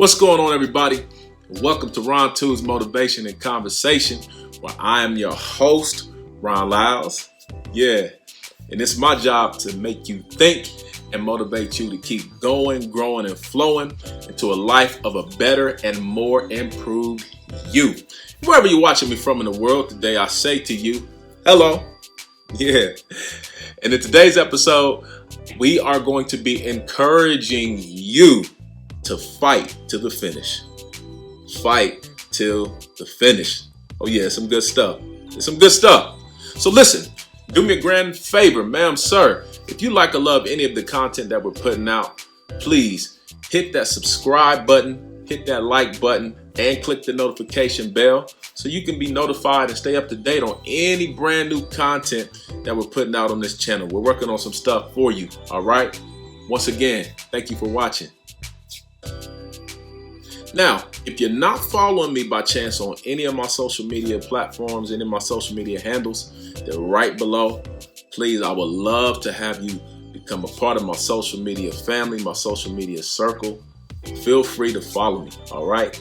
What's going on, everybody? Welcome to Ron 2's Motivation and Conversation, where I am your host, Ron Lyles. Yeah, and it's my job to make you think and motivate you to keep going, growing, and flowing into a life of a better and more improved you. Wherever you're watching me from in the world today, I say to you, hello. Yeah. And in today's episode, we are going to be encouraging you to fight to the finish. Fight till the finish. Oh yeah, some good stuff. It's some good stuff. So listen, do me a grand favor, ma'am, sir. If you like or love any of the content that we're putting out, please hit that subscribe button, hit that like button, and click the notification bell so you can be notified and stay up to date on any brand new content that we're putting out on this channel. We're working on some stuff for you, all right? Once again, thank you for watching. Now, if you're not following me by chance on any of my social media platforms, any of my social media handles, they're right below. Please, I would love to have you become a part of my social media family, my social media circle. Feel free to follow me, all right?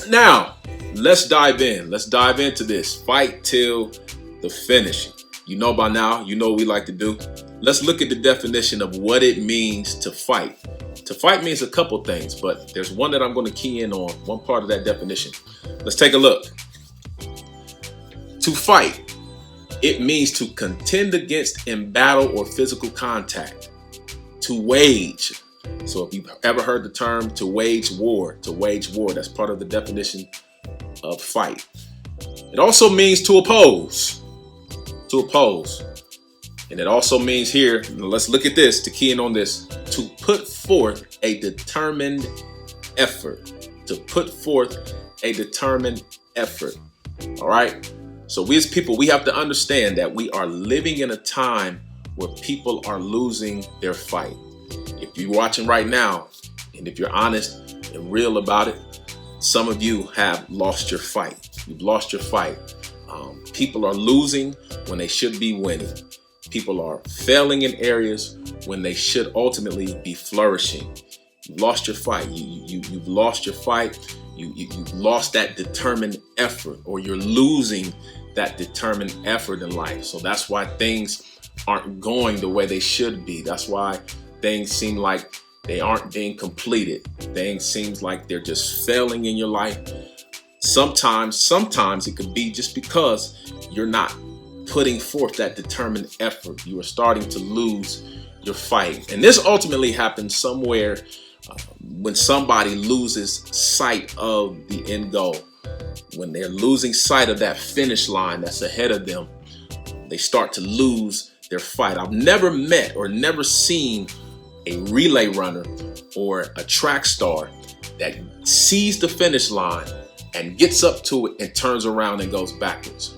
Now, let's dive in. Let's dive into this. Fight till the finish. You know by now, you know what we like to do. Let's look at the definition of what it means to fight. To fight means a couple things, but there's one that I'm going to key in on, one part of that definition. Let's take a look. To fight, it means to contend against in battle or physical contact. To wage. So if you've ever heard the term to wage war, that's part of the definition of fight. It also means to oppose. To oppose. And it also means here, let's look at this, to key in on this, to put forth a determined effort. To put forth a determined effort. All right? So we as people, we have to understand that we are living in a time where people are losing their fight. If you're watching right now, and if you're honest and real about it, some of you have lost your fight. You've lost your fight. People are losing when they should be winning. People are failing in areas when they should ultimately be flourishing. You've lost your fight. You've lost your fight. You've lost that determined effort, or you're losing that determined effort in life. So that's why things aren't going the way they should be. That's why things seem like they aren't being completed. Things seems like they're just failing in your life. Sometimes it could be just because you're not putting forth that determined effort. You are starting to lose your fight. And this ultimately happens somewhere when somebody loses sight of the end goal. When they're losing sight of that finish line that's ahead of them, they start to lose their fight. I've never met or never seen a relay runner or a track star that sees the finish line and gets up to it and turns around and goes backwards.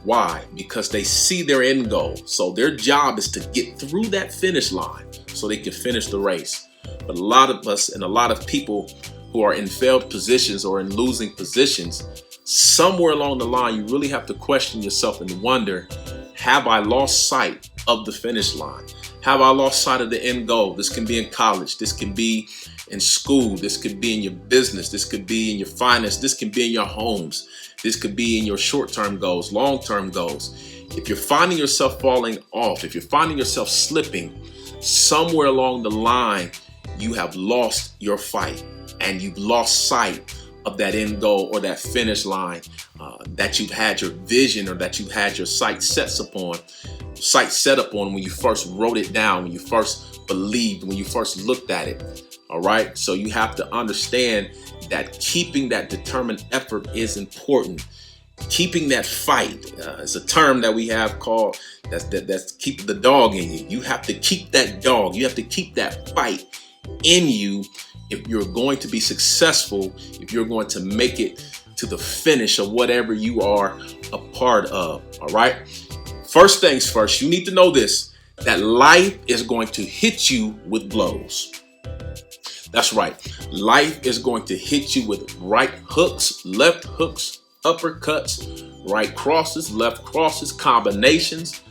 Why? Because they see their end goal. So their job is to get through that finish line so they can finish the race. But a lot of us and a lot of people who are in failed positions or in losing positions, somewhere along the line, you really have to question yourself and wonder, have I lost sight of the finish line? Have I lost sight of the end goal? This can be in college. This can be in school. This could be in your business. This could be in your finance. This can be in your homes. This could be in your short-term goals, long-term goals. If you're finding yourself falling off, if you're finding yourself slipping, somewhere along the line, you have lost your fight and you've lost sight of that end goal or that finish line that you've had your vision or that you've had your sight set upon when you first wrote it down, when you first believed, when you first looked at it. All right. So you have to understand that keeping that determined effort is important. Keeping that fight is a term that we have called that's keep the dog in you. You have to keep that dog. You have to keep that fight in you if you're going to be successful, if you're going to make it to the finish of whatever you are a part of. All right. First things first, you need to know this, that life is going to hit you with blows. That's right. Life is going to hit you with right hooks, left hooks, uppercuts, right crosses, left crosses, combinations.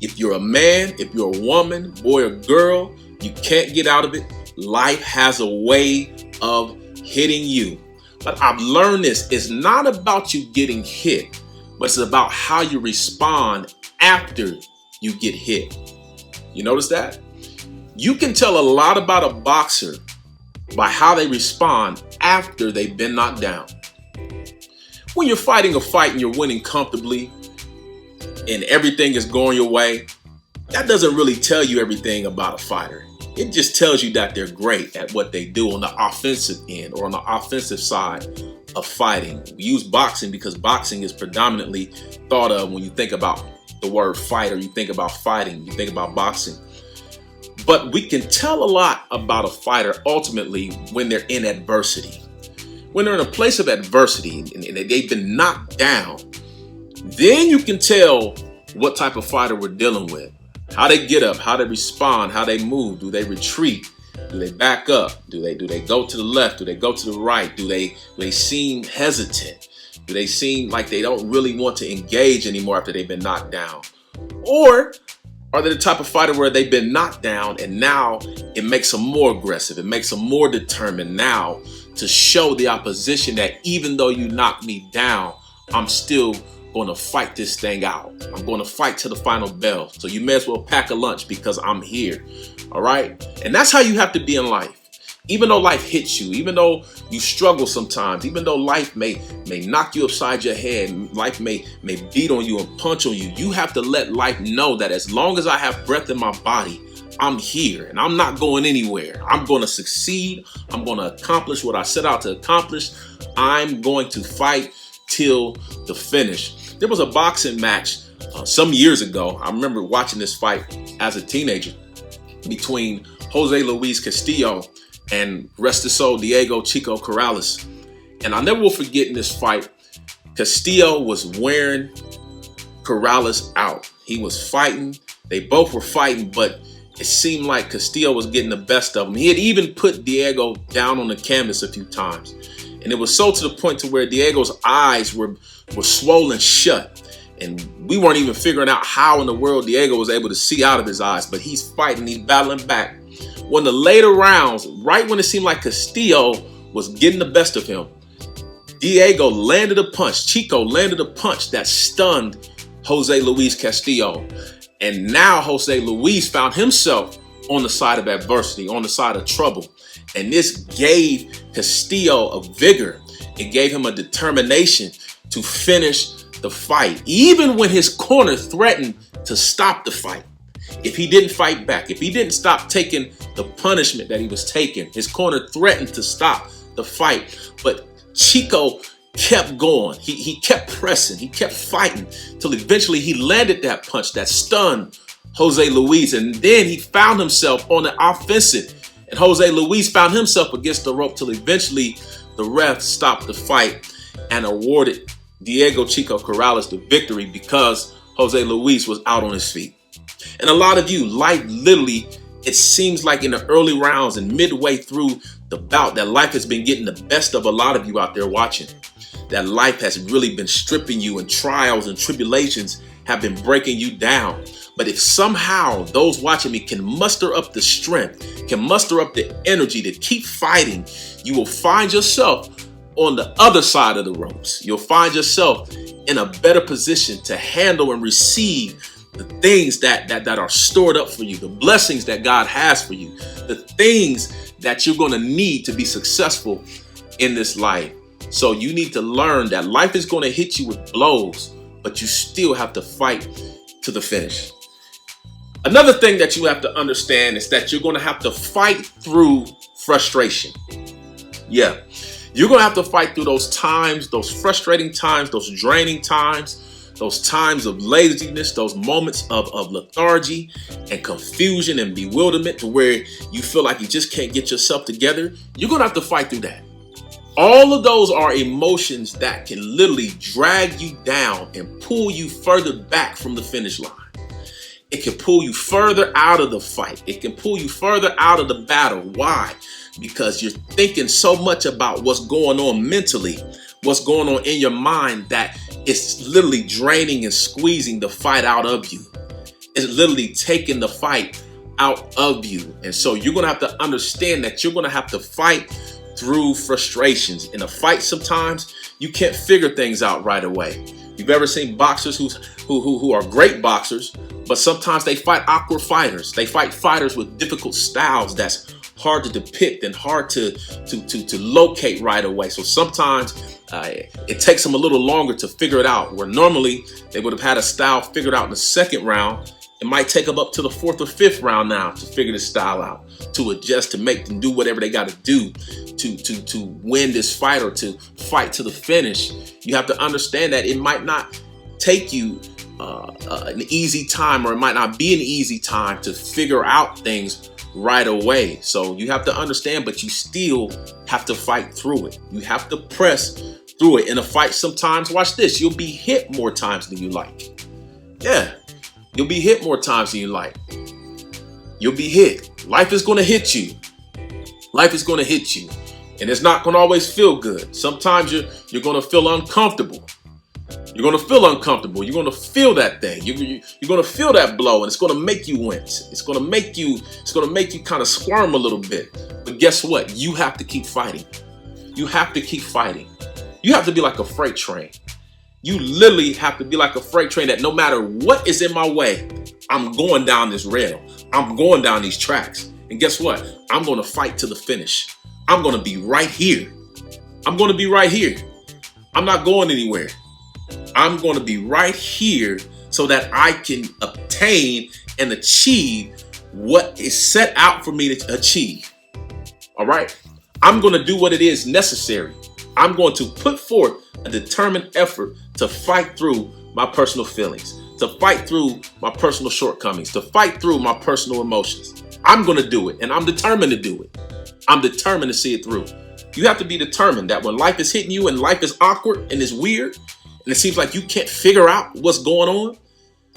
If you're a man, if you're a woman, boy or girl, you can't get out of it. Life has a way of hitting you. But I've learned this. It's not about you getting hit, but it's about how you respond after you get hit. You notice that? You can tell a lot about a boxer by how they respond after they've been knocked down. When you're fighting a fight and you're winning comfortably and everything is going your way, that doesn't really tell you everything about a fighter. It just tells you that they're great at what they do on the offensive end or on the offensive side of fighting. We use boxing because boxing is predominantly thought of when you think about the word fight, or you think about fighting, you think about boxing. But we can tell a lot about a fighter ultimately when they're in adversity. When they're in a place of adversity and they've been knocked down, then you can tell what type of fighter we're dealing with. How they get up, how they respond, how they move. Do they retreat? Do they back up? Do they go to the left? Do they go to the right? Do they seem hesitant? Do they seem like they don't really want to engage anymore after they've been knocked down? Or are they the type of fighter where they've been knocked down and now it makes them more aggressive? It makes them more determined now to show the opposition that even though you knocked me down, I'm still going to fight this thing out. I'm going to fight to the final bell. So you may as well pack a lunch because I'm here. All right. And that's how you have to be in life. Even though life hits you, even though you struggle sometimes, even though life may knock you upside your head, life may beat on you and punch on you, you have to let life know that as long as I have breath in my body, I'm here and I'm not going anywhere. I'm going to succeed. I'm going to accomplish what I set out to accomplish. I'm going to fight till the finish. There was a boxing match some years ago. I remember watching this fight as a teenager between Jose Luis Castillo and rest his soul, Diego Chico Corrales. And I never will forget in this fight, Castillo was wearing Corrales out. He was fighting. They both were fighting, but it seemed like Castillo was getting the best of him. He had even put Diego down on the canvas a few times. And it was so to the point to where Diego's eyes were swollen shut. And we weren't even figuring out how in the world Diego was able to see out of his eyes. But he's fighting, he's battling back. When the later rounds, right when it seemed like Castillo was getting the best of him, Diego landed a punch. Chico landed a punch that stunned Jose Luis Castillo. And now Jose Luis found himself on the side of adversity, on the side of trouble. And this gave Castillo a vigor. It gave him a determination to finish the fight, even when his corner threatened to stop the fight. If he didn't fight back, if he didn't stop taking the punishment that he was taking, his corner threatened to stop the fight. But Chico kept going. He kept pressing. He kept fighting till eventually he landed that punch that stunned Jose Luis. And then he found himself on the offensive. And Jose Luis found himself against the rope till eventually the ref stopped the fight and awarded Diego Chico Corrales the victory because Jose Luis was out on his feet. And a lot of you, life literally, it seems like in the early rounds and midway through the bout that life has been getting the best of a lot of you out there watching. That life has really been stripping you and trials and tribulations have been breaking you down. But if somehow those watching me can muster up the strength, can muster up the energy to keep fighting, you will find yourself on the other side of the ropes. You'll find yourself in a better position to handle and receive the things that are stored up for you, the blessings that God has for you, the things that you're going to need to be successful in this life. So you need to learn that life is going to hit you with blows, but you still have to fight to the finish. Another thing that you have to understand is that you're going to have to fight through frustration. Yeah, you're going to have to fight through those times, those frustrating times, those draining times, those times of laziness, those moments of lethargy and confusion and bewilderment to where you feel like you just can't get yourself together. You're going to have to fight through that. All of those are emotions that can literally drag you down and pull you further back from the finish line. It can pull you further out of the fight. It can pull you further out of the battle. Why? Because you're thinking so much about what's going on mentally, what's going on in your mind, that it's literally draining and squeezing the fight out of you. It's literally taking the fight out of you. And so you're going to have to understand that you're going to have to fight through frustrations. In a fight, sometimes you can't figure things out right away. You've ever seen boxers who are great boxers, but sometimes they fight awkward fighters. They fight fighters with difficult styles that's hard to depict and hard to locate right away. So sometimes it takes them a little longer to figure it out, where normally they would have had a style figured out in the second round. It might take them up to the fourth or fifth round now to figure this style out, to adjust, to make them do whatever they got to do to win this fight or to fight to the finish. You have to understand that it might not take you an easy time, or it might not be an easy time to figure out things right away. So you have to understand, but you still have to fight through it. You have to press through it. In a fight, sometimes, watch this, you'll be hit more times than you like. Yeah, you'll be hit more times than you like. You'll be hit. Life is going to hit you. Life is going to hit you. And it's not going to always feel good. Sometimes you're going to feel uncomfortable. You're going to feel uncomfortable. You're going to feel that thing. You're going to feel that blow, and it's going to make you wince. It's going to make you kind of squirm a little bit. But guess what? You have to keep fighting. You have to keep fighting. You have to be like a freight train. You literally have to be like a freight train that no matter what is in my way, I'm going down this rail. I'm going down these tracks. And guess what? I'm going to fight to the finish. I'm going to be right here. I'm going to be right here. I'm not going anywhere. I'm going to be right here so that I can obtain and achieve what is set out for me to achieve. All right? I'm going to do what it is necessary. I'm going to put forth a determined effort to fight through my personal feelings, to fight through my personal shortcomings, to fight through my personal emotions. I'm going to do it, and I'm determined to do it. I'm determined to see it through. You have to be determined that when life is hitting you and life is awkward and it's weird, and it seems like you can't figure out what's going on,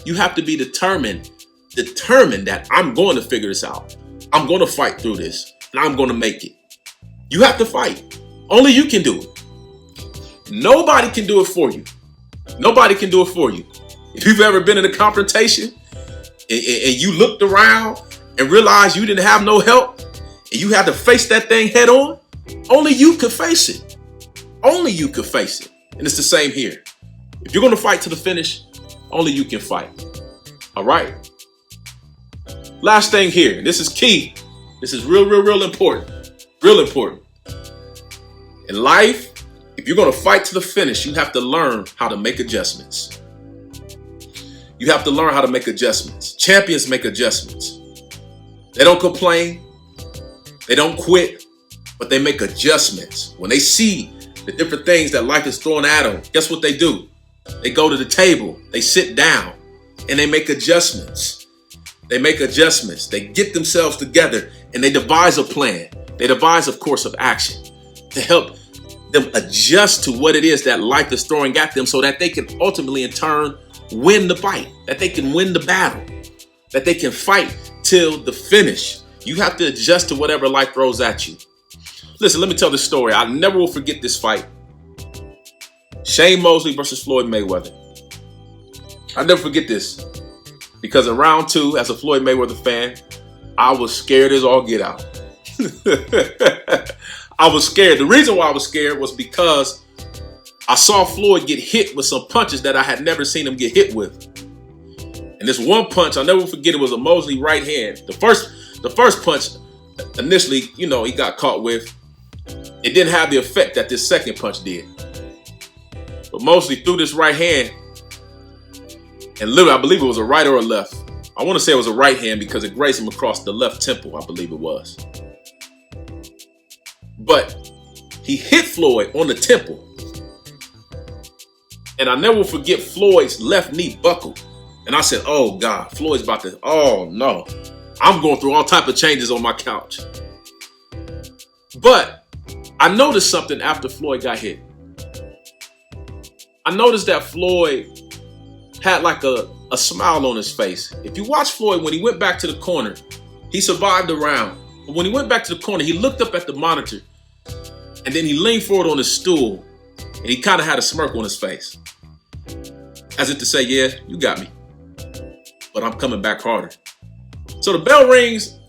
you have to be determined that I'm going to figure this out. I'm going to fight through this, and I'm going to make it. You have to fight. Only you can do it. Nobody can do it for you. Nobody can do it for you. If you've ever been in a confrontation and you looked around and realized you didn't have no help and you had to face that thing head on, only you could face it. Only you could face it. And it's the same here. If you're going to fight to the finish, only you can fight. All right? Last thing here, and this is key. This is real important. Real important. In life, if you're going to fight to the finish, you have to learn how to make adjustments. You have to learn how to make adjustments. Champions make adjustments. They don't complain. They don't quit, but they make adjustments. When they see the different things that life is throwing at them, guess what they do? They go to the table, they sit down, and they make adjustments. They make adjustments. They get themselves together, and they devise a plan. They devise a course of action to help them adjust to what it is that life is throwing at them, so that they can ultimately, in turn, win the fight, that they can win the battle, that they can fight till the finish. You have to adjust to whatever life throws at you. Listen, let me tell this story. I never will forget this fight. Shane Mosley versus Floyd Mayweather. I'll never forget this, because in round 2, as a Floyd Mayweather fan, I was scared as all get out. I was scared. The reason why I was scared was because I saw Floyd get hit with some punches that I had never seen him get hit with. And this one punch, I'll never forget, it was a Mosley right hand. The first punch, initially, he got caught with, it didn't have the effect that this second punch did. But Mosley threw this right hand, and literally, I believe it was a right or a left. I want to say it was a right hand because it grazed him across the left temple, I believe it was. But he hit Floyd on the temple. And I never will forget, Floyd's left knee buckled. And I said, oh God, Floyd's about to, oh no. I'm going through all type of changes on my couch. But I noticed something after Floyd got hit. I noticed that Floyd had like a smile on his face. If you watch Floyd, when he went back to the corner, he survived the round. But when he went back to the corner, he looked up at the monitor, and then he leaned forward on his stool, and he kind of had a smirk on his face, as if to say, yeah, you got me, but I'm coming back harder. So the bell rings,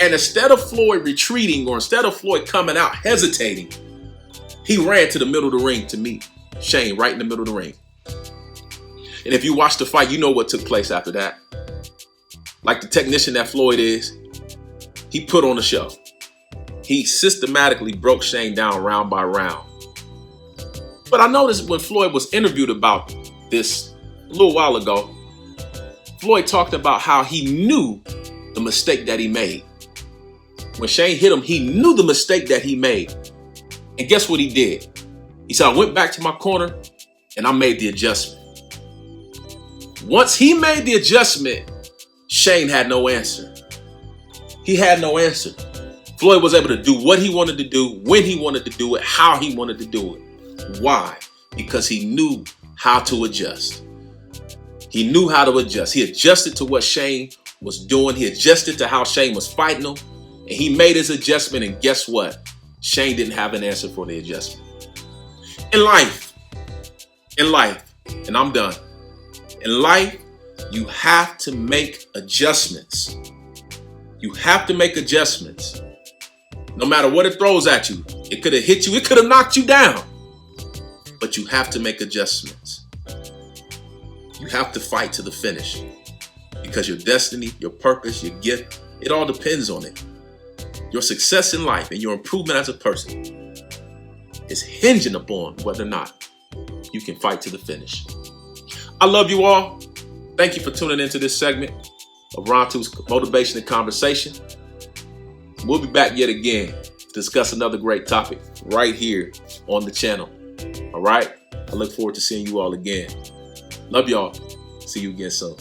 And instead of Floyd retreating, or instead of Floyd coming out hesitating, he ran to the middle of the ring to meet Shane right in the middle of the ring. And if you watch the fight, you know what took place after that. Like the technician that Floyd is, he put on a show. He systematically broke Shane down round by round. But I noticed when Floyd was interviewed about this a little while ago, Floyd talked about how he knew the mistake that he made. When Shane hit him, he knew the mistake that he made. And guess what he did? He said, I went back to my corner and I made the adjustment. Once he made the adjustment, Shane had no answer. He had no answer. Floyd was able to do what he wanted to do, when he wanted to do it, how he wanted to do it. Why? Because he knew how to adjust. He knew how to adjust. He adjusted to what Shane was doing. He adjusted to how Shane was fighting him. And he made his adjustment. And guess what? Shane didn't have an answer for the adjustment. In life, and I'm done. In life, you have to make adjustments. You have to make adjustments. No matter what it throws at you, it could have hit you, it could have knocked you down. But you have to make adjustments. You have to fight to the finish. Because your destiny, your purpose, your gift, it all depends on it. Your success in life and your improvement as a person is hinging upon whether or not you can fight to the finish. I love you all. Thank you for tuning into this segment of Ron 2's Motivation and Conversation. We'll be back yet again to discuss another great topic right here on the channel. All right? I look forward to seeing you all again. Love y'all. See you again soon.